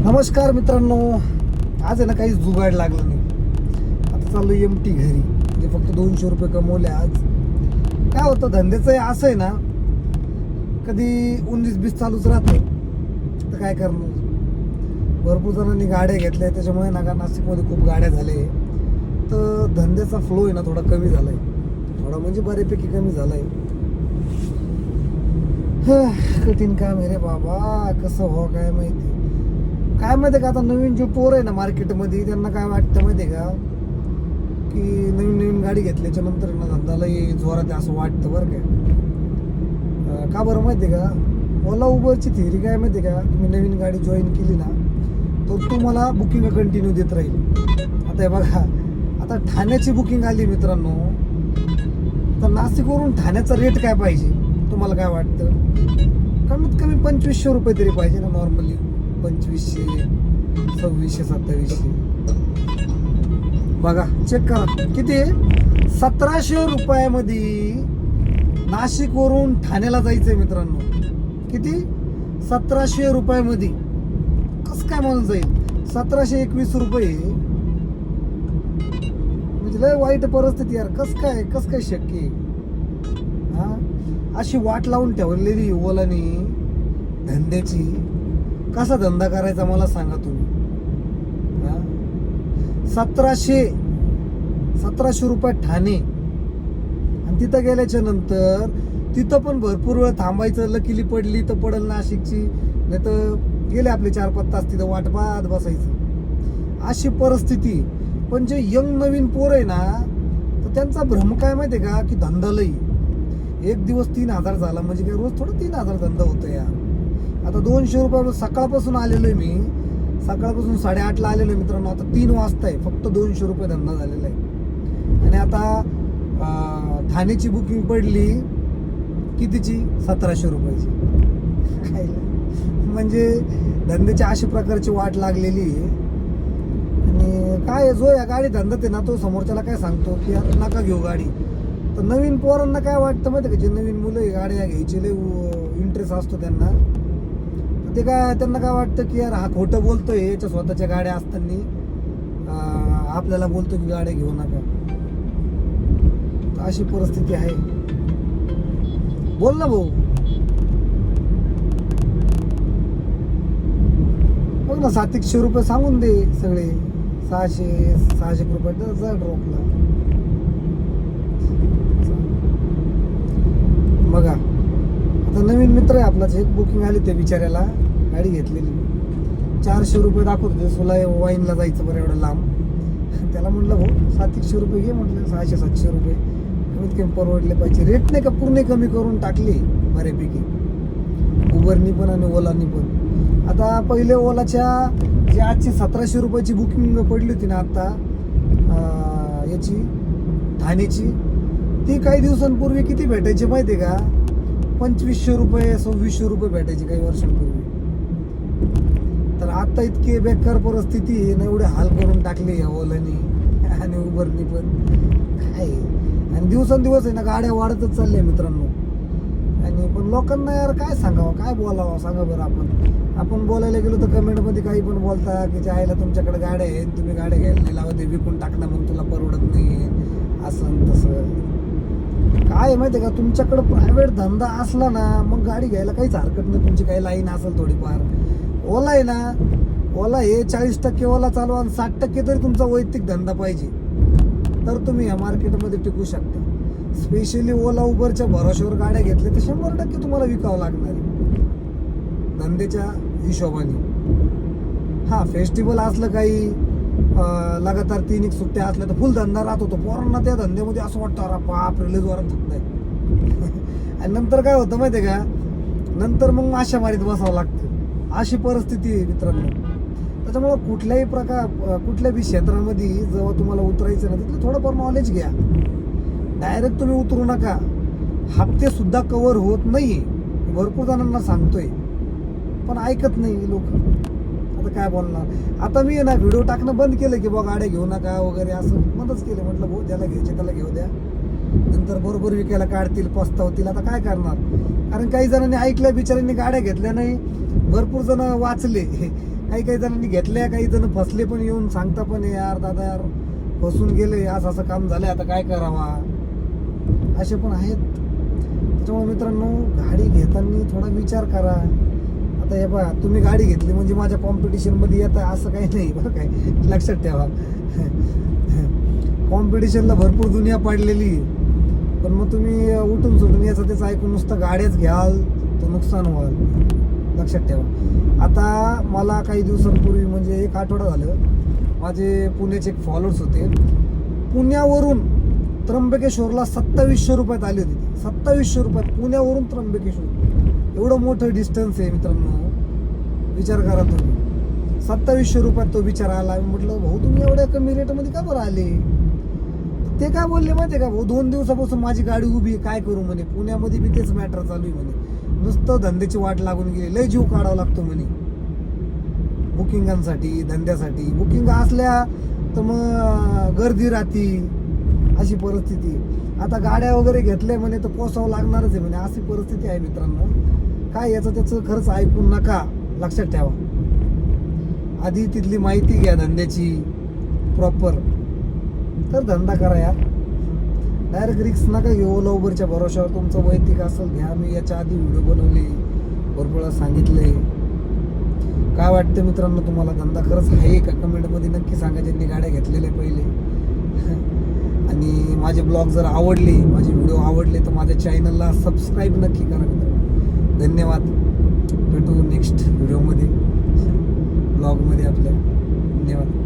नमस्कार मित्रांनो, आज आहे ना काही जुगाड लागलं नाही. आता चाललो एमटी घरी, म्हणजे फक्त 200 रुपये कमवले आज. काय होतं धंद्याचं असं आहे ना, कधी 19-20 चालूच राहतं. तर काय करणार, भरपूर जणांनी गाड्या घेतल्या, त्याच्यामुळे ना नाशिकमध्ये खूप गाड्या झाल्या. तर धंद्याचा फ्लो आहे ना थोडा कमी झालाय, थोडा म्हणजे बऱ्यापैकी कमी झालाय. कठीण काम आहे रे बाबा, कसं हो काय माहिती. काय माहिती का, आता नवीन जे पोर आहे ना मार्केटमध्ये, त्यांना काय वाटतं माहिती आहे का, की नवीन नवीन गाडी घेतल्याच्या नंतर ना धंदाला जोरात असं वाटतं बरं काय. का बरं माहिती आहे का, ओला उबरची थिअरी काय माहिती आहे का, तुम्ही नवीन गाडी जॉईन केली ना तर तुम्हाला बुकिंग कंटिन्यू देत राहील. आता हे बघा, आता ठाण्याची बुकिंग आली मित्रांनो, तर नाशिकवरून ठाण्याचा रेट काय पाहिजे तुम्हाला काय वाटतं? कमीत कमी 2500 रुपये तरी पाहिजे ना नॉर्मली. 2500, 2600, 2700. बघा चेक करा किती आहे. 1700 रुपयामध्ये नाशिकवरून ठाण्याला जायचंय मित्रांनो. किती? 1700 रुपयामध्ये. कसं काय म्हणून जाईल? 1721 रुपये म्हणजे लय वाईट परिस्थिती यार. कस काय शक्य आहे? हा, अशी वाट लावून ठेवलेली ओलानी धंद्याची. कसा धंदा करायचा मला सांगा तुम्ही. 1700 रुपये ठाणे, आणि तिथं गेल्याच्या नंतर तिथं पण भरपूर वेळ थांबायचं. लकीली पडली तर पडल नाशिकची, नाही तर गेले आपले 4-5 तास तिथं वाट पाहत बसायचं. अशी परिस्थिती. पण जे यंग नवीन पोर आहे ना, तर त्यांचा भ्रम काय माहितीये का, की धंदा लई. एक दिवस 3000 झाला म्हणजे काय रोज थोडं 3000 धंदा होतो यार. आता 200 रुपये सकाळपासून आलेलो आहे मी, सकाळपासून 8:30ला आलेलो आहे मित्रांनो. आता 3 वाजता आहे, फक्त 200 रुपये धंदा झालेला आहे. आणि आता ठाण्याची बुकिंग पडली कितीची? 1700 रुपयाची. म्हणजे धंद्याची अशा प्रकारची वाट लागलेली आहे. आणि काय जो या गाडी धंदा आहे ना, तो समोरच्याला काय सांगतो की आता नका घेऊ गाडी. तर नवीन पोरांना काय वाटतं माहिती का, जे नवीन मुलं गाड्या घ्यायची लय इंटरेस्ट असतो त्यांना, ते काय त्यांना काय वाटतं की यार हा खोटं बोलतोय, याच्या स्वतःच्या गाड्या असताना आपल्याला बोलतो की गाड्या घेऊ नका. अशी परिस्थिती आहे. बोल ना भाऊ, बघ ना 700 रुपये सांगून दे सगळे. 600 रुपये तर जा ड्रॉपला. बघा आता नवीन मित्र आहे आपलाच, एक बुकिंग आली त्या बिचाऱ्याला, गाडी घेतलेली. 400 रुपये दाखवत होते, सोला वाईनला जायचं बरं एवढं लांब. त्याला म्हटलं भाऊ 700 रुपये घे म्हटलं. 600-700 रुपये कमीत कमी परवडले पाहिजे. रेट नाही का पूर्ण कमी करून टाकले बऱ्यापैकी, उबरनी पण आणि ओलानी पण. आता पहिले ओलाच्या जे आजची 1700 रुपयाची बुकिंग पडली होती ना आता याची ठाण्याची, ती काही दिवसांपूर्वी किती भेटायची माहिती आहे का? 2500 रुपये, 2600 रुपये भेटायची काही वर्षांपूर्वी. तर आता इतकी बेकार परिस्थिती आहे ना, एवढे हाल करून टाकले या ओलानी आणि उबरनी पण. काय आणि दिवसेंदिवस आहे ना गाड्या वाढतच चालल्या मित्रांनो. आणि पण लोकांना यार काय सांगावं, काय बोलावं सांगा बरं. आपण बोलायला गेलो तर कमेंटमध्ये काही पण बोलता की जायला तुमच्याकडे गाड्या आहेत, तुम्ही गाड्या घ्यायला नाही लावते, विकून टाकणं मग तुला परवडत नाही, असं तसं. काय माहिती का, तुमच्याकडं प्रायव्हेट धंदा असला ना मग गाडी घ्यायला काहीच हरकत नाही. तुमची काही लाईन असेल थोडीफार. ओला आहे ना, ओला हे 40% ओला चालू आणि 60% तरी तुमचा वैयक्तिक धंदा पाहिजे, तर तुम्ही या मार्केटमध्ये टिकू शकता. स्पेशली ओला उबरच्या भरोश्यावर गाड्या घेतल्या तर 100% तुम्हाला विकावं लागणार आहे धंद्याच्या हिशोबाने. हा, फेस्टिवल असलं काही लगातार 3 सुट्ट्या असल्या तर फुल धंदा राहत होतो. पोरांना त्या धंद्यामध्ये असं वाटतं अरे बाप रे लय जोरात होत नाही. आणि नंतर काय होतं माहिती आहे का, नंतर मग माशा मारीत बसावं लागतं. अशी परिस्थिती आहे मित्रांनो. त्याच्यामुळं कुठल्याही क्षेत्रामध्ये जेव्हा तुम्हाला उतरायचं ना, तिथलं थोडंफार नॉलेज घ्या. डायरेक्ट तुम्ही उतरू नका. हप्ते सुद्धा कव्हर होत नाही, भरपूर जणांना सांगतोय, पण ऐकत नाही लोक. आता काय बोलणार. आता मी ना व्हिडिओ टाकणं बंद केलं की बघ गाड्या घेऊ नका वगैरे असं बंदच केलं. म्हटलं भाऊ ज्याला घ्यायचे त्याला घेऊ द्या, नंतर बरोबर विकायला काढतील, पस्तावतील. आता काय करणार, कारण काही जणांनी ऐकल्या बिचाऱ्यांनी गाड्या घेतल्या नाही. भरपूर जण वाचले काही काही जणांनी घेतल्या, काही जण फसले पण येऊन सांगता पण यार दादा यार फसून गेले, असं असं काम झालंय, आता काय करावा, असे पण आहेत. त्याच्यामुळे मित्रांनो गाडी घेताना थोडा विचार करा. आता हे बघा, तुम्ही गाडी घेतली म्हणजे माझ्या कॉम्पिटिशनमध्ये येत आहे असं काही नाही बरं, काय लक्षात ठेवा. कॉम्पिटिशनला भरपूर दुनिया पडलेली, पण मग तुम्ही उठून सुटून याचं त्याचं ऐकून नुसतं गाड्याच घ्याल तर नुकसान व्हाल, लक्षात ठेवा. आता मला काही दिवसांपूर्वी म्हणजे 1 आठवडा झालं, माझे पुण्याचे एक फॉलोअर्स होते, पुण्यावरून त्र्यंबकेश्वरला 2700 रुपयात आली होती. 2700 रुपयात पुण्यावरून त्र्यंबकेश्वर, एवढं मोठं डिस्टन्स आहे मित्रांनो, विचार करा तुम्ही. 2700 रुपयात तो विचार आला. मी म्हटलं भाऊ तुम्ही एवढ्या कमी रेटमध्ये का बरं आले? ते काय बोलले माहिती आहे का, भाऊ 2 दिवसापासून माझी गाडी उभी आहे, काय करू म्हणे, पुण्यामध्ये बी तेच मॅटर चालू आहे म्हणे, नुसतं धंद्याची वाट लागून गेली, लय जीव काढावा लागतो म्हणे बुकिंगांसाठी, धंद्यासाठी. बुकिंग असल्या तर मग गर्दी राहती, अशी परिस्थिती. आता गाड्या वगैरे घेतल्या म्हणे तर पोसावं लागणारच आहे म्हणे, अशी परिस्थिती आहे मित्रांनो. काय याचं त्याचं खरंच ऐकू नका, लक्षात ठेवा. आधी तिथली माहिती घ्या धंद्याची प्रॉपर, तर धंदा करा यार. डायरेक्ट रिक्स नका घेऊ. ओला उबरच्या भरोश्यावर तुमचं वैयक्तिक असेल घ्या. मी याच्या आधी व्हिडिओ बनवले, भरपूर वेळा सांगितले. काय वाटतं मित्रांनो तुम्हाला, धंदा खरंच आहे का? कमेंटमध्ये नक्की सांगा ज्यांनी गाड्या घेतलेल्या पहिले. आणि माझे ब्लॉग जर आवडले, माझे व्हिडिओ आवडले तर माझ्या चॅनलला सबस्क्राईब नक्की करा मित्रांनो. धन्यवाद. भेटू नेक्स्ट व्हिडिओमध्ये, ब्लॉगमध्ये आपल्या. धन्यवाद.